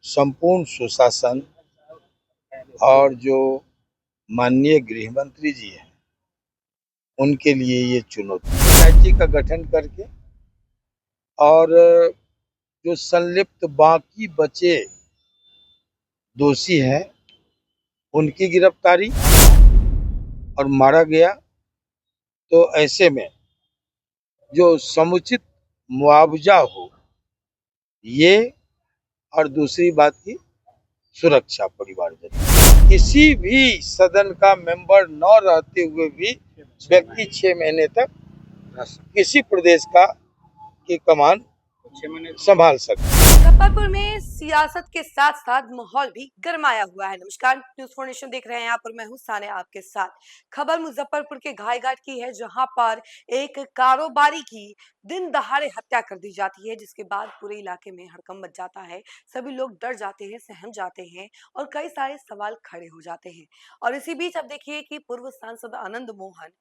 संपूर्ण सुशासन और जो माननीय गृह मंत्री जी हैं उनके लिए ये चुनौती राज्य का गठन करके और जो संलिप्त बाकी बचे दोषी हैं उनकी गिरफ्तारी और मारा गया तो ऐसे में जो समुचित मुआवजा हो ये और दूसरी बात की सुरक्षा परिवारजन किसी भी सदन का मेंबर न रहते हुए भी व्यक्ति 6 महीने तक किसी प्रदेश की कमान संभाल सकते। मुजफ्फरपुर में सियासत के साथ साथ माहौल भी गरमाया हुआ है। नमस्कार, न्यूज़ 4 नेशन देख रहे हैं आप और मैं हूं सानिया आपके साथ। खबर मुजफ्फरपुर के घाई घाट की है, जहां पर एक कारोबारी की दिन दहाड़े हत्या कर दी जाती है, जिसके बाद पूरे इलाके में हड़कंप मच जाता है। सभी लोग डर जाते हैं, सहम जाते हैं और कई सारे सवाल खड़े हो जाते हैं। और इसी बीच अब देखिए कि पूर्व सांसद आनंद मोहन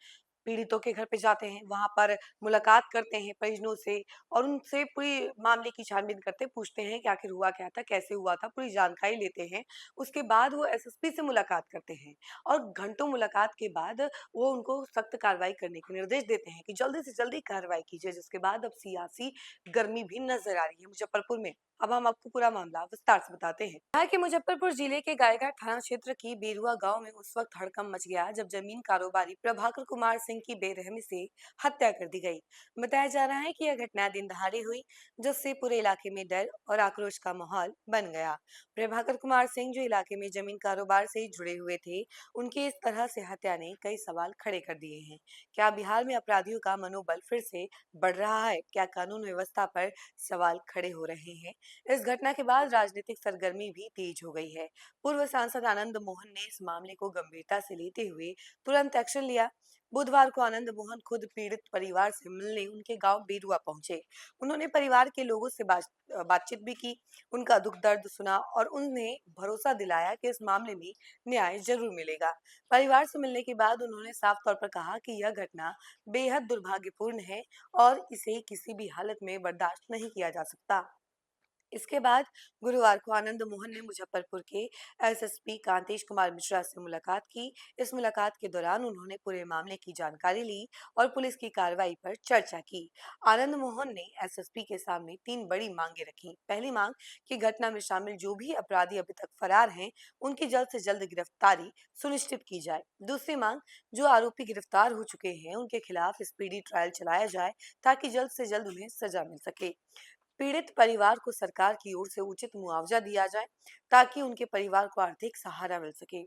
पीड़ितों के घर पे जाते हैं, वहां पर मुलाकात करते हैं परिजनों से और उनसे पूरी मामले की छानबीन करते, पूछते हैं कि आखिर हुआ क्या था, कैसे हुआ था, पूरी जानकारी लेते हैं। उसके बाद वो एसएसपी से मुलाकात करते हैं और घंटों मुलाकात के बाद वो उनको सख्त कार्रवाई करने के निर्देश देते हैं कि जल्दी से जल्दी कार्रवाई कीजिए। जिसके बाद अब सियासी गर्मी भी नजर आ रही है मुजफ्फरपुर में। अब हम आपको पूरा मामला विस्तार से बताते हैं। यहाँ के मुजफ्फरपुर जिले के गायघाट थाना क्षेत्र की बेरुआ गांव में उस वक्त हड़कंप मच गया जब जमीन कारोबारी प्रभाकर कुमार सिंह की बेरहमी से हत्या कर दी गई। बताया जा रहा है कि यह घटना दिन दहाड़े हुई, जिससे पूरे इलाके में डर और आक्रोश का माहौल बन गया। प्रभाकर कुमार सिंह जो इलाके में जमीन कारोबार से जुड़े हुए थे, उनकी इस तरह से हत्या ने कई सवाल खड़े कर दिए हैं। क्या बिहार में अपराधियों का मनोबल फिर से बढ़ रहा है? क्या कानून व्यवस्था पर सवाल खड़े हो रहे हैं? इस घटना के बाद राजनीतिक सरगर्मी भी तेज हो गई है। पूर्व सांसद आनंद मोहन ने इस मामले को गंभीरता से लेते हुए तुरंत एक्शन लिया। बुधवार को आनंद मोहन खुद पीड़ित परिवार से मिलने उनके गांव बेरुआ पहुंचे। उन्होंने परिवार के लोगों से बातचीत भी की, उनका दुख दर्द सुना और उन्हें भरोसा दिलाया कि इस मामले में न्याय जरूर मिलेगा। परिवार से मिलने के बाद उन्होंने साफ तौर पर कहा कि यह घटना बेहद दुर्भाग्यपूर्ण है और इसे किसी भी हालत में बर्दाश्त नहीं किया जा सकता। इसके बाद गुरुवार को आनंद मोहन ने मुजफ्फरपुर के एसएसपी कांतेश कुमार मिश्रा से मुलाकात की। इस मुलाकात के दौरान उन्होंने पूरे मामले की जानकारी ली और पुलिस की कार्रवाई पर चर्चा की। आनंद मोहन ने एसएसपी के सामने 3 बड़ी मांगे रखी। पहली मांग कि घटना में शामिल जो भी अपराधी अभी तक फरार हैं, उनकी जल्द से जल्द गिरफ्तारी सुनिश्चित की जाए। दूसरी मांग, जो आरोपी गिरफ्तार हो चुके हैं उनके खिलाफ स्पीडी ट्रायल चलाया जाए ताकि जल्द से जल्द उन्हें सजा मिल सके। पीड़ित परिवार को सरकार की ओर से उचित मुआवजा दिया जाए ताकि उनके परिवार को आर्थिक सहारा मिल सके।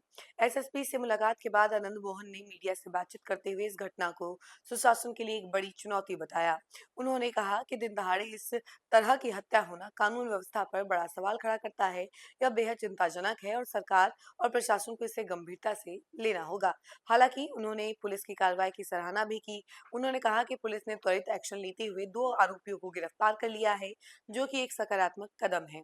एसएसपी से मुलाकात के बाद आनंद मोहन ने मीडिया से बातचीत करते हुए इस घटना को सुशासन के लिए एक बड़ी चुनौती बताया। उन्होंने कहा कि दिन दहाड़े इस तरह की हत्या होना कानून व्यवस्था पर बड़ा सवाल खड़ा करता है। यह बेहद चिंताजनक है और सरकार और प्रशासन को इसे गंभीरता से लेना होगा। हालांकि उन्होंने पुलिस की कार्रवाई की सराहना भी की। उन्होंने कहा कि पुलिस ने त्वरित एक्शन लेते हुए 2 आरोपियों को गिरफ्तार कर लिया है, जो कि एक सकारात्मक कदम है।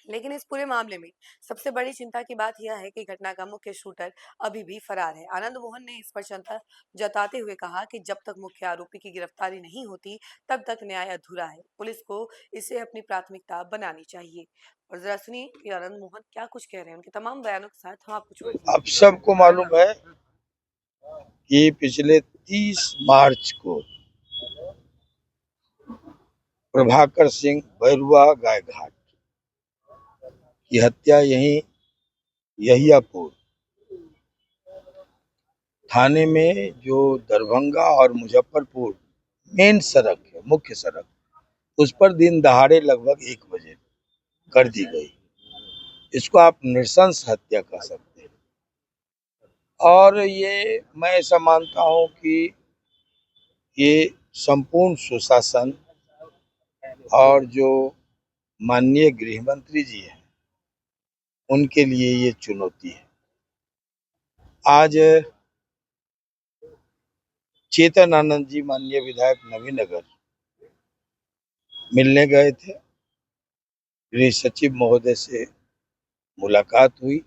लेकिन इस पूरे मामले में सबसे बड़ी चिंता की बात यह है कि घटना का मुख्य शूटर अभी भी फरार है। आनंद मोहन ने इस पर चिंता जताते हुए कहा कि जब तक मुख्य आरोपी की गिरफ्तारी नहीं होती, तब तक न्याय अधूरा है। पुलिस को इसे अपनी प्राथमिकता बनानी चाहिए। और जरा सुनिए कि आनंद मोहन क्या कुछ कह रहे हैं। उनके तमाम बयानों के साथ हम आपको छोड़ेंगे। अब सबको मालूम है कि पिछले 30 मार्च को प्रभाकर सिंह बैरुआ गायघाट की हत्या यहीं यहियापुर थाने में जो दरभंगा और मुजफ्फरपुर मेन सड़क है, मुख्य सड़क, उस पर दिन दहाड़े लगभग 1 बजे कर दी गई। इसको आप नृशंस हत्या कह सकते हैं। और ये मैं ऐसा मानता हूं कि ये संपूर्ण सुशासन और जो माननीय गृह मंत्री जी हैं उनके लिए ये चुनौती है। आज चेतन आनंद जी माननीय विधायक नवीनगर मिलने गए थे। गृह सचिव महोदय से मुलाकात हुई।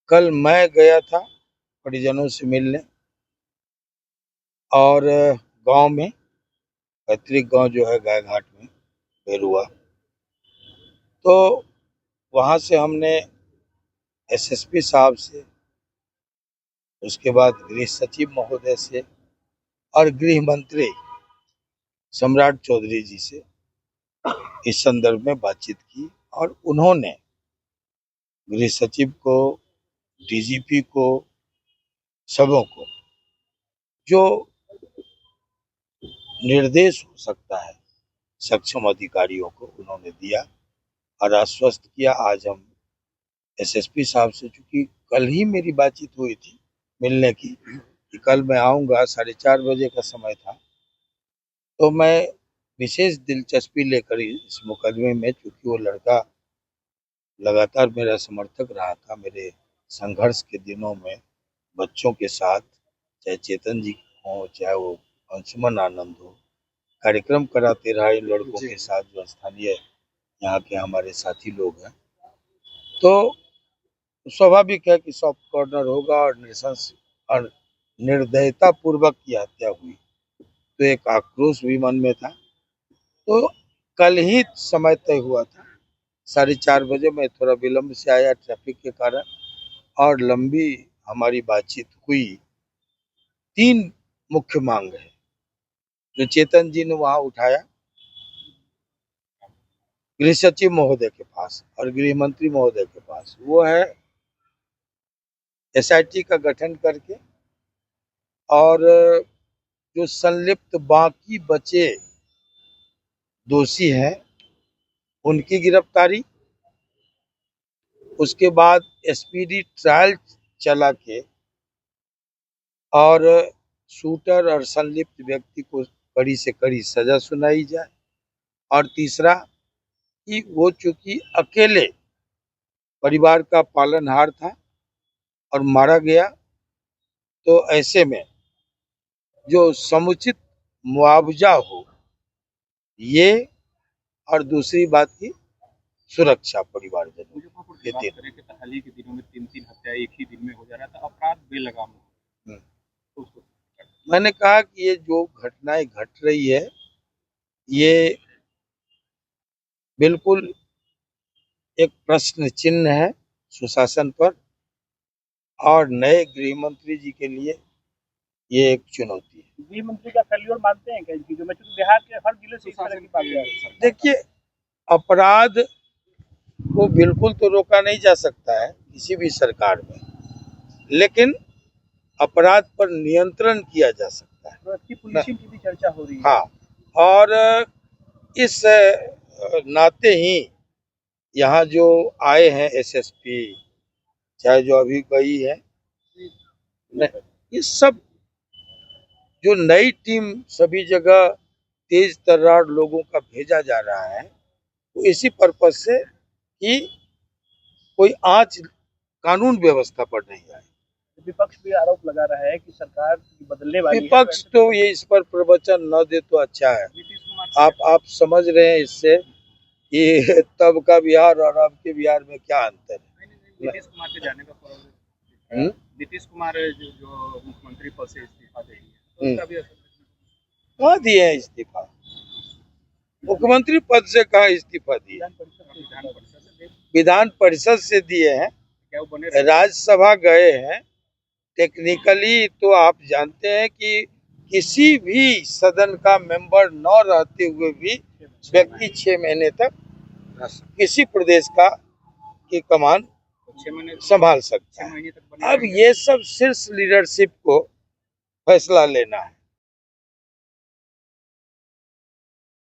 कल मैं गया था परिजनों से मिलने और गांव में, पैतृक गांव जो है गायघाट में बेरुआ, तो वहाँ से हमने एसएसपी साहब से, उसके बाद गृह सचिव महोदय से और गृह मंत्री सम्राट चौधरी जी से इस संदर्भ में बातचीत की और उन्होंने गृह सचिव को, डीजीपी को, सबों को जो निर्देश हो सकता है सक्षम अधिकारियों को उन्होंने दिया और आश्वस्त किया। आज हम एसएसपी साहब से, चूंकि कल ही मेरी बातचीत हुई थी मिलने की कि कल मैं आऊंगा, 4:30 बजे का समय था, तो मैं विशेष दिलचस्पी लेकर इस मुकदमे में, चूंकि वो लड़का लगातार मेरा समर्थक रहा था मेरे संघर्ष के दिनों में बच्चों के साथ, चाहे चेतन जी हो चाहे वो अंशुमन आनंद हो, कार्यक्रम कराते रहा इन लड़कों के साथ जो स्थानीय यहाँ के हमारे साथी लोग हैं। तो स्वाभाविक है कि सॉफ्ट कॉर्नर होगा और नृशंस और निर्दयता पूर्वक की हत्या हुई, तो एक आक्रोश भी मन में था। तो कल ही समय तय हुआ था, 4:30 बजे मैं थोड़ा विलम्ब से आया ट्रैफिक के कारण, और लंबी हमारी बातचीत हुई। 3 मुख्य मांग है जो चेतन जी ने वहां उठाया गृह सचिव महोदय के पास और गृह मंत्री महोदय के पास, वो है एसआईटी का गठन करके और जो संलिप्त बाकी बचे दोषी हैं उनकी गिरफ्तारी, उसके बाद स्पीडी ट्रायल चला के और शूटर और संलिप्त व्यक्ति को कड़ी से कड़ी सजा सुनाई जाए, और तीसरा कि वो चूंकि अकेले परिवार का पालनहार था और मारा गया, तो ऐसे में जो समुचित मुआवजा हो ये, और दूसरी बात की सुरक्षा परिवारजनों के दिन। हाल ही के दिनों में 3 हत्या एक ही दिन में हो जा रहा था, अपराध बेलगाम हो। तो मैंने कहा कि ये जो घटनाएं घट रही है ये बिल्कुल एक प्रश्न चिन्ह है सुशासन पर, और नए गृह मंत्री जी के लिए ये एक चुनौती है। गृह मंत्री का फेल्योर मानते हैं क्या इन चीजों में? क्योंकि बिहार के हर जिले से इस तरह की बातें आ रही हैं। देखिए, अपराध को बिल्कुल तो रोका नहीं जा सकता है किसी भी सरकार में, लेकिन अपराध पर नियंत्रण किया जा सकता है। पुलिसिंग की भी चर्चा हो रही है। हाँ, और इस नाते ही यहाँ जो आए हैं एसएसपी, चाहे जो अभी गई है, ये सब जो नई टीम सभी जगह तेज तर्रार लोगों का भेजा जा रहा है, तो इसी पर्पज से कि कोई आंच कानून व्यवस्था पर नहीं आए। विपक्ष भी आरोप लगा रहा है कि सरकार बदलने वाली है। विपक्ष तो ये इस पर प्रवचन न दे तो अच्छा है। आप समझ रहे हैं इससे कि तब का बिहार और अब के बिहार में क्या अंतर है। नीतीश कुमार के जाने का नीतीश कुमार जो मुख्यमंत्री पद से इस्तीफा दे दिए, उसका भी असर कहाँ दिए हैं इस्तीफा? मुख्यमंत्री पद से कहाँ इस्तीफा दिए? विधान परिषद से दिए हैं, राज्यसभा गए हैं। टेक्निकली तो आप जानते हैं कि किसी भी सदन का मेंबर न रहते हुए भी व्यक्ति 6 महीने तक किसी प्रदेश की कमान संभाल सकता है। अब ये सब शीर्ष लीडरशिप को फैसला लेना है।